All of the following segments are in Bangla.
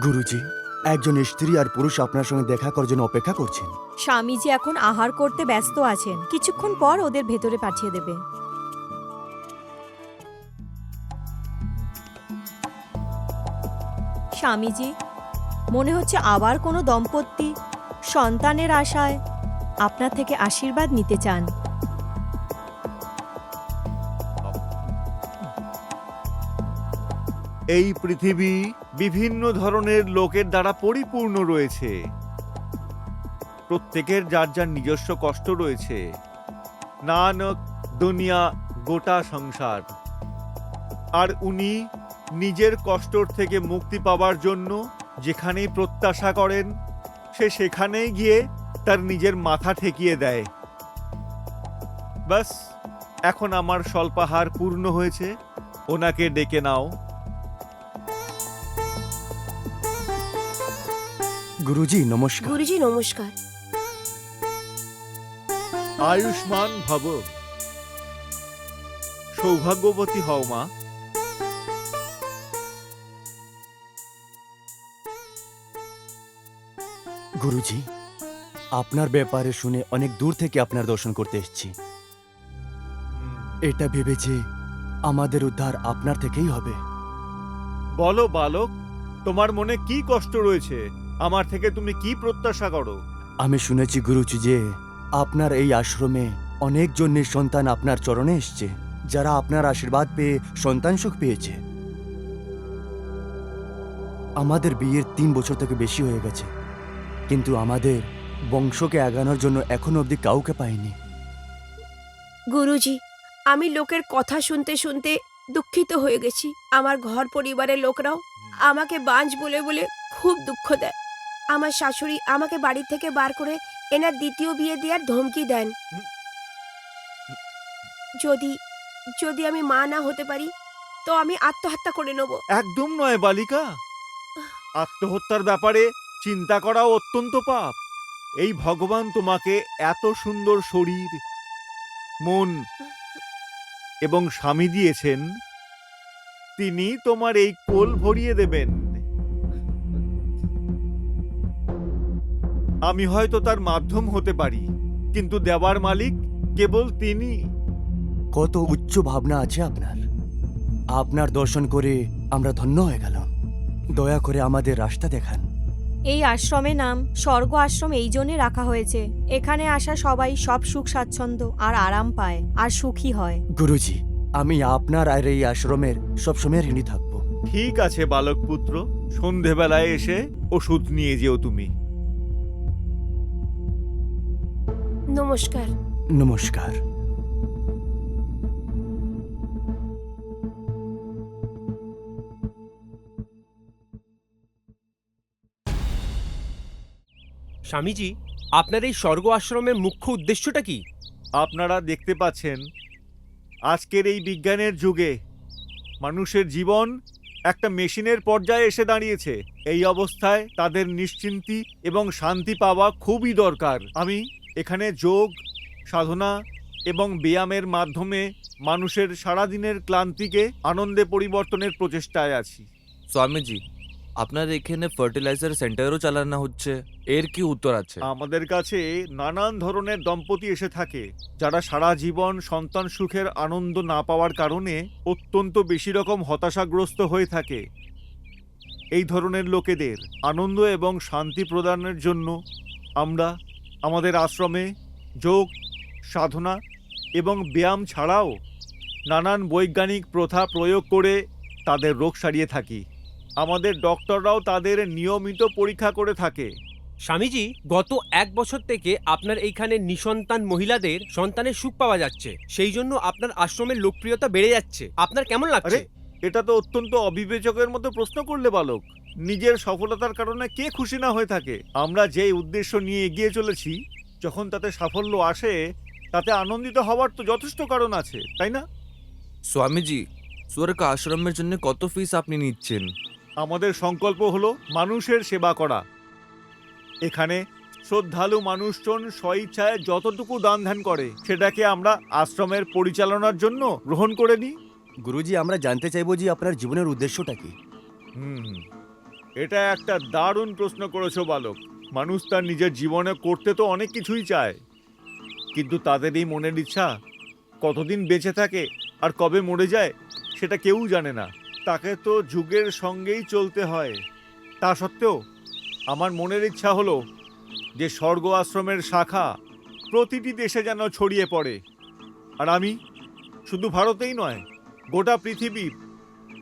গুরুজি, একজন স্ত্রী আর পুরুষ আপনার সঙ্গে দেখা করার জন্য অপেক্ষা করছেন। স্বামীজি এখন আহার করতে ব্যস্ত আছেন, কিছুক্ষণ পর ওদের ভেতরে পাঠিয়ে দেবে। স্বামীজি, মনে হচ্ছে আবার কোনো দম্পতি সন্তানের আশায় আপনার থেকে আশীর্বাদ নিতে চান। এই পৃথিবী বিভিন্ন ধরনের লোকের দ্বারা পরিপূর্ণ রয়েছে। প্রত্যেকের যার যার নিজস্ব কষ্ট রয়েছে। নানক দুনিয়া গোটা সংসার। আর উনি নিজের কষ্টর থেকে মুক্তি পাওয়ার জন্য যেখানেই প্রত্যাশা করেন, সে সেখানেই গিয়ে তার নিজের মাথা ঠেকিয়ে দেয়। বাস, এখন আমার স্বল্পাহার পূর্ণ হয়েছে, ওনাকে ডেকে নাও। গুরুজি নমস্কার। গুরুজি নমস্কার। আয়ুষ্মান ভব। সৌভাগ্যবতী হও মা। গুরুজি, আপনার ব্যাপারে শুনে অনেক দূর থেকে আপনার দর্শন করতে এসেছি। এটা ভেবেছে আমাদের উদ্ধার আপনার থেকেই হবে। বলো বালক, তোমার মনে কি কষ্ট রয়েছে? আমার থেকে তুমি কি প্রত্যাশা করো? আমি শুনেছি গুরুজি যে আপনার এই আশ্রমে অনেকজন নিঃসন্তান আপনার চরণে এসছে, যারা আপনার আশীর্বাদ পেয়ে সন্তান সুখ পেয়েছে। আমাদের বিয়ের 3 বছর থেকে বেশি হয়ে গেছে, কিন্তু আমাদের বংশকে আগানোর জন্য এখনো অবধি কাউকে পাইনি। গুরুজি, আমি লোকের কথা শুনতে শুনতে দুঃখিত হয়ে গেছি। আমার ঘর পরিবারের লোকরাও আমাকে বাঞ্জ বলে বলে খুব দুঃখ দেয়। আমার শাশুড়ি আমাকে বাড়ি থেকে বার করে এনার দ্বিতীয় বিয়ে দেওয়ার ধমকি দেন। যদি যদি আমি মা না হতে পারি তো আমি আত্মহত্যা করে নেব। একদম নয় বালিকা। আত্মহত্যার ব্যাপারে চিন্তা করাও অত্যন্ত পাপ। এই ভগবান তোমাকে এত সুন্দর শরীর, মন এবং স্বামী দিয়েছেন, তিনি তোমার এই কোল ভরিয়ে দেবেন। আমি হয়তো তার মাধ্যম হতে পারি, কিন্তু দেওয়ার মালিক কেবল তিনি। কত উচ্চ ভাবনা আছে আপনার। আপনার দর্শন করে আমরা ধন্য হয়ে গেলাম। দয়া করে আমাদের রাস্তা দেখান। এই আশ্রমের নাম স্বর্গ আশ্রম এই জন্যে রাখা হয়েছে। এখানে আসা সবাই সব সুখ স্বাচ্ছন্দ্য আর আরাম পায় আর সুখী হয়। গুরুজি, আমি আপনার আর এই আশ্রমের সবসময় ঋণী থাকবো। ঠিক আছে বালক পুত্র, সন্ধেবেলায় এসে ওষুধ নিয়ে যেও তুমি। নমস্কার। নমস্কার। স্বামীজি, আপনার এই স্বর্গ আশ্রমের মুখ্য উদ্দেশ্যটা কি? আপনারা দেখতে পাচ্ছেন, আজকের এই বিজ্ঞানের যুগে মানুষের জীবন একটা মেশিনের পর্যায়ে এসে দাঁড়িয়েছে। এই অবস্থায় তাদের নিশ্চিন্তি এবং শান্তি পাওয়া খুবই দরকার। আমি এখানে যোগ, সাধনা এবং ব্যায়ামের মাধ্যমে মানুষের সারাদিনের ক্লান্তিকে আনন্দে পরিবর্তনের প্রচেষ্টায় আছি। স্বামীজি, আপনার এখানে ফার্টিলাইজার সেন্টারও চালানো হচ্ছে, এর কি উত্তর আছে? আমাদের কাছে নানান ধরনের দম্পতি এসে থাকে, যারা সারা জীবন সন্তান সুখের আনন্দ না পাওয়ার কারণে অত্যন্ত বেশি রকম হতাশাগ্রস্ত হয়ে থাকে। এই ধরনের লোকেদের আনন্দ এবং শান্তি প্রদানের জন্য আমরা আমাদের আশ্রমে যোগ, সাধনা এবং ব্যায়াম ছাড়াও নানান বৈজ্ঞানিক প্রথা প্রয়োগ করে তাদের রোগ সারিয়ে থাকি। আমাদের ডক্টররাও তাদের নিয়মিত পরীক্ষা করে থাকে। স্বামীজি, গত 1 বছর থেকে আপনার এইখানে নিঃসন্তান মহিলাদের সন্তানের সুখ পাওয়া যাচ্ছে, সেই জন্য আপনার আশ্রমের লোকপ্রিয়তা বেড়ে যাচ্ছে। আপনার কেমন আরে, লাগছে? এটা তো অত্যন্ত অবিবেচকের মতো প্রশ্ন করলে বালক। নিজের সফলতার কারণে কে খুশি না হয়ে থাকে? আমরা যে উদ্দেশ্য নিয়ে এগিয়ে চলেছি, যখন তাতে সাফল্য আসে, তাতে আনন্দিত হওয়ার তো যথেষ্ট কারণ আছে, তাই না? স্বামীজি, স্বর্গ আশ্রমের জন্য কত ফিস আপনি নিচ্ছেন? আমাদের সংকল্প হলো মানুষের সেবা করা। এখানে শ্রদ্ধালু মানুষজন স্বইচ্ছায় যতটুকু দান ধ্যান করে, সেটাকে আমরা আশ্রমের পরিচালনার জন্য গ্রহণ করে নিই। গুরুজি, আমরা জানতে চাইবো যে আপনার জীবনের উদ্দেশ্যটা কি। এটা একটা দারুণ প্রশ্ন করেছো বালক। মানুষ তার নিজের জীবনে করতে তো অনেক কিছুই চায়, কিন্তু তাদের এই মনের ইচ্ছা কতদিন বেঁচে থাকে আর কবে মরে যায় সেটা কেউ জানে না। তাকে তো যুগের সঙ্গেই চলতে হয়। তা সত্ত্বেও আমার মনের ইচ্ছা হলো যে স্বর্গ আশ্রমের শাখা প্রতিটি দেশে যেন ছড়িয়ে পড়ে, আর আমি শুধু ভারতেই নয়, গোটা পৃথিবীর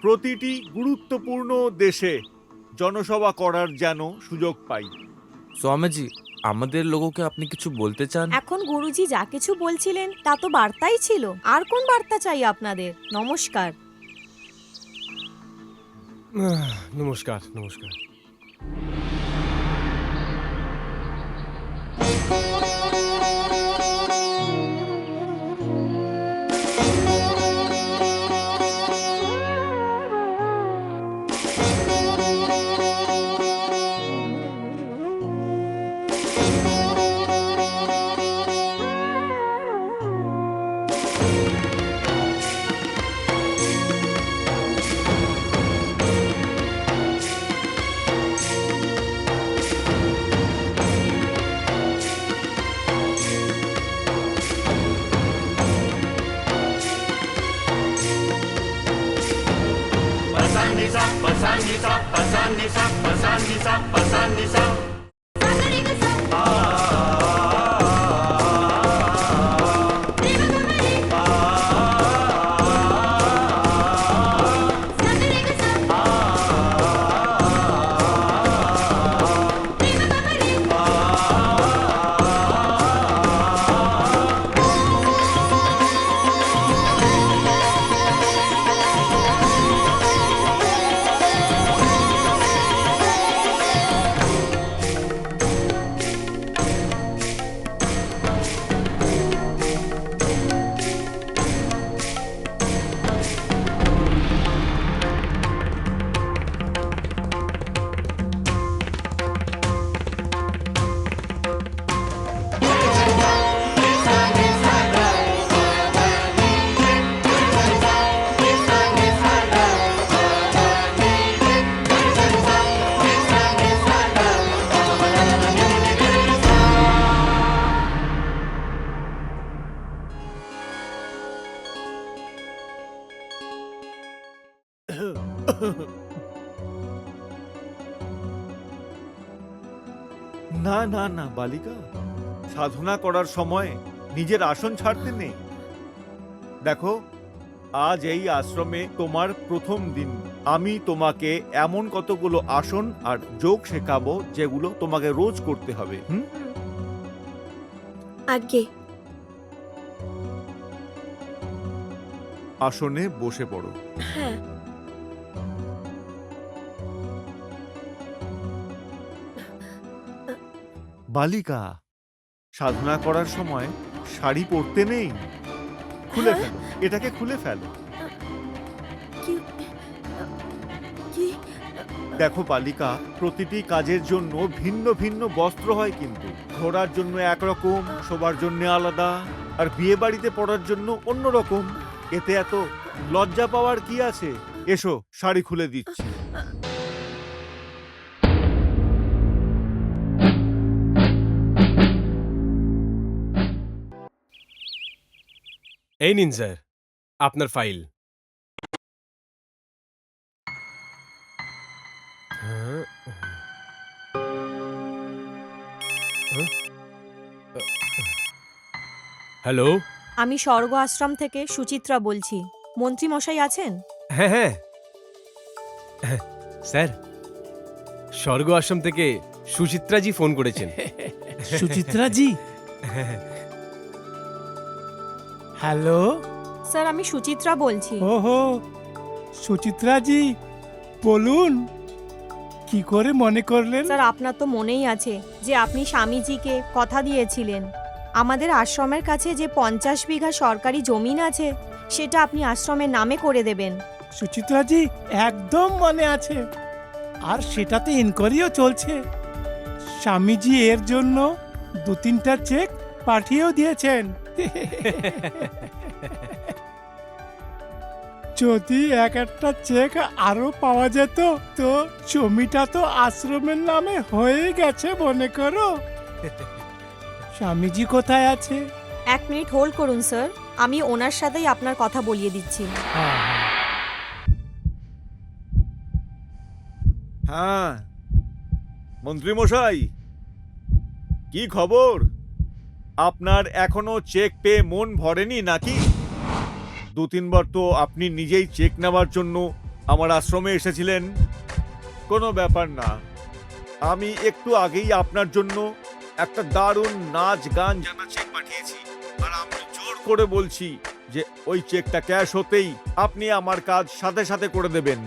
প্রতিটি গুরুত্বপূর্ণ দেশে জনসভা করার যেন সুযোগ পাই। স্বামীজি, আমাদের লোককে আপনি কিছু বলতে চান? এখন গুরুজি যা কিছু বলছিলেন তা তো বার্তাই ছিল, আর কোন বার্তা চাই আপনাদের? নমস্কার। নমস্কার নমস্কার। না না না বালিকা, সাধনা করার সময় নিজের আসন ছাড়তে নেই। দেখো, আজ এই আশ্রমে তোমার প্রথম দিন। আমি তোমাকে এমন কতগুলো আসন আর যোগ শেখাবো যেগুলো তোমাকে রোজ করতে হবে। আগে আসনে বসে পড়ো। হ্যাঁ। বালিকা, সাধনা করার সময় শাড়ি পরতে নেই। খুলে হ্যাঁ? ফেলো, এটাকে খুলে ফেলো। কি কি দেখো বালিকা, প্রতিটি কাজের জন্য ভিন্ন ভিন্ন বস্ত্র হয়, কিন্তু ঘোরার জন্য একরকম, শোবার জন্য আলাদা, আর বিয়ে বাড়িতে পড়ার জন্য অন্যরকম। এতে এত লজ্জা পাওয়ার কি আছে? এসো, শাড়ি খুলে দিচ্ছি। এই নিন স্যার আপনার ফাইল। হ্যাঁ? হ্যালো। আমি স্বর্গ আশ্রম থেকে সুচিত্রা বলছি। মন্ত্রী মশাই আছেন? হ্যাঁ হ্যাঁ হ্যাঁ, স্যার স্বর্গ আশ্রম থেকে সুচিত্রাজি ফোন করেছেন। সুচিত্রা জি, হ্যালো। স্যার আমি সুচিত্রা বলছি। ওহো, সুচিত্রা জি, বলুন কি করে মনে করলেন? স্যার আপনার তো মনেই আছে যে আপনি স্বামীজিকে কথা দিয়েছিলেন আমাদের আশ্রমের কাছে যে 50 বিঘা সরকারি জমিন আছে সেটা আপনি আশ্রমের নামে করে দেবেন। সুচিত্রা জি, একদম মনে আছে, আর সেটাতে ইনকোয়ারিও চলছে। স্বামীজি এর জন্য 2-3টা চেক পাঠিয়েও দিয়েছেন। যদি এক একটা চেক আরো পাওয়া যেত তো জমিটা তো আশ্রমের নামে হয়ে গেছে মনে করো। স্বামীজি কোথায় আছে? 1 মিনিট হোল্ড করুন স্যার, আমি ওনার সাথেই আপনার কথা বলিয়ে দিচ্ছি। হ্যাঁ, মন্ত্রী মশাই, কি খবর? আপনার এখনো চেক পেয়ে মন ভরেনি নাকি? 2-3 বার তো আপনি নিজেই চেক নেওয়ার জন্য আমার আশ্রমে এসেছিলেন। কোনো ব্যাপার না, আমি একটু আগেই আপনার জন্য একটা দারুণ নাচ গান জানা চেক পাঠিয়েছি, আর আমি জোর করে বলছি যে ওই চেকটা ক্যাশ হতেই আপনি আমার কাজ সাথে সাথে করে দেবেন।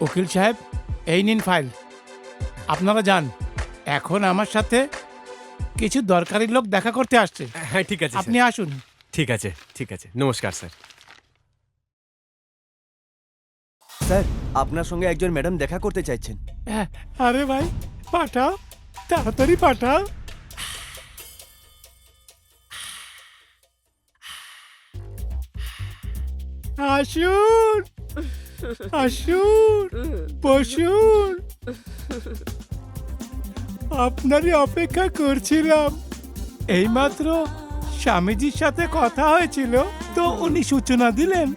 উকিল সাহেব, এই নিন ফাইল, আপনারা যান। এখন আমার সাথে কিছু দরকারি লোক দেখা করতে আসছে, হ্যাঁ ঠিক আছে আপনি আসুন। ঠিক আছে, ঠিক আছে, নমস্কার স্যার। স্যার, আপনার সঙ্গে একজন ম্যাডাম দেখা করতে চাইছেন। আরে ভাই, পাঠাও, তাড়াতাড়ি পাঠাও। আসুন, আসুন, বসুন। আপনারই অপেক্ষা করছিলাম। এইমাত্র স্বামীজির সাথে কথা হয়েছিল, তো উনি সূচনা দিলেন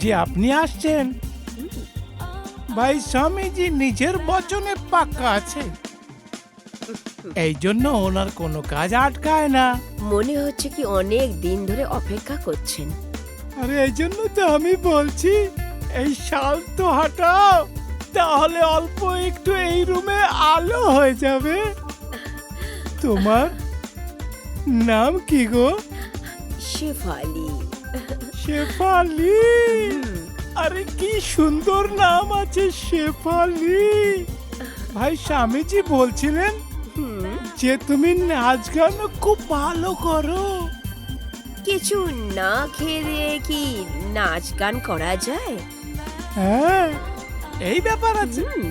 যে আপনি আসছেন। ভাই, স্বামীজি নিজের বচনে পাক্কা আছে, এই জন্য ওনার কোনো কাজ আটকায় না। মনে হচ্ছে কি অনেক দিন ধরে অপেক্ষা করছেন। আরে এই জন্য তো আমি বলছি, এই শাল তো হাঁটাও, তাহলে অল্প একটু এই রুমে আলো হয়ে যাবে। তোমার নাম কি গো? শেফালি। শেফালি? আরে কি সুন্দর নাম আছে, শেফালি। ভাই, স্বামীজি বলছিলেন যে তুমি নাচ গান খুব ভালো করো। কিছু না খেয়ে দিয়ে কি নাচ গান করা যায়? হ্যাঁ, এই ব্যাপার আছে। হুম,